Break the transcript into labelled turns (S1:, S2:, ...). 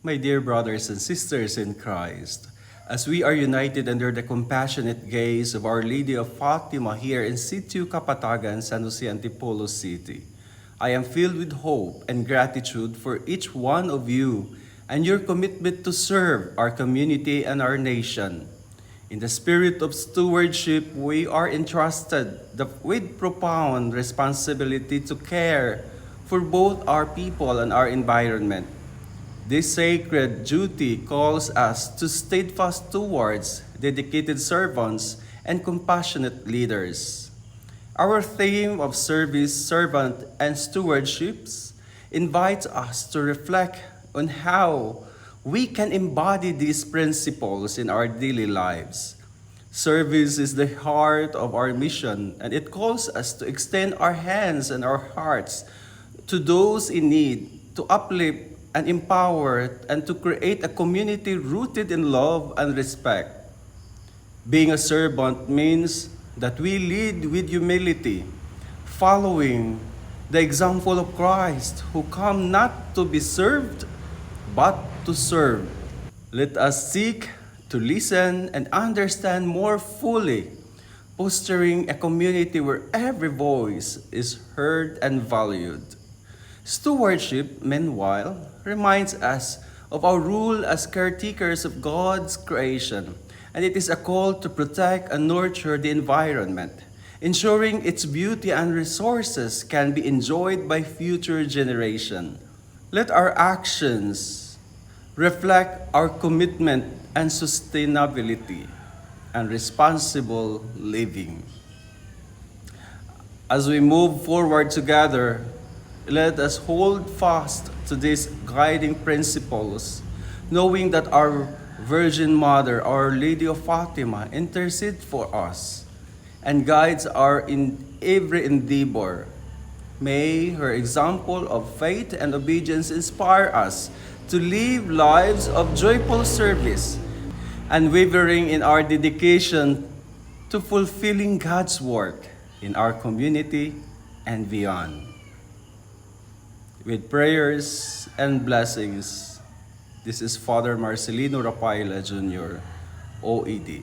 S1: My dear brothers and sisters in Christ, as we are united under the compassionate gaze of Our Lady of Fatima here in Sitio Kapatagan, San Jose Antipolo City, I am filled with hope and gratitude for each one of you and your commitment to serve our community and our nation. In the spirit of stewardship, we are entrusted with profound responsibility to care for both our people and our environment. This sacred duty calls us to steadfast stewards, dedicated servants, and compassionate leaders. Our theme of service, servant, and stewardships invites us to reflect on how we can embody these principles in our daily lives. Service is the heart of our mission, and it calls us to extend our hands and our hearts to those in need, to uplift and empower, and to create a community rooted in love and respect. Being a servant means that we lead with humility, following the example of Christ, who came not to be served, but to serve. Let us seek to listen and understand more fully, fostering a community where every voice is heard and valued. Stewardship, meanwhile, reminds us of our role as caretakers of God's creation, and it is a call to protect and nurture the environment, ensuring its beauty and resources can be enjoyed by future generations. Let our actions reflect our commitment and sustainability and responsible living. As we move forward together, let us hold fast to these guiding principles, knowing that our Virgin Mother, Our Lady of Fatima, intercedes for us and guides our every endeavor. May her example of faith and obedience inspire us to live lives of joyful service, unwavering in our dedication to fulfilling God's work in our community and beyond. With prayers and blessings, this is Father Marcelino Rapaila Jr., OED.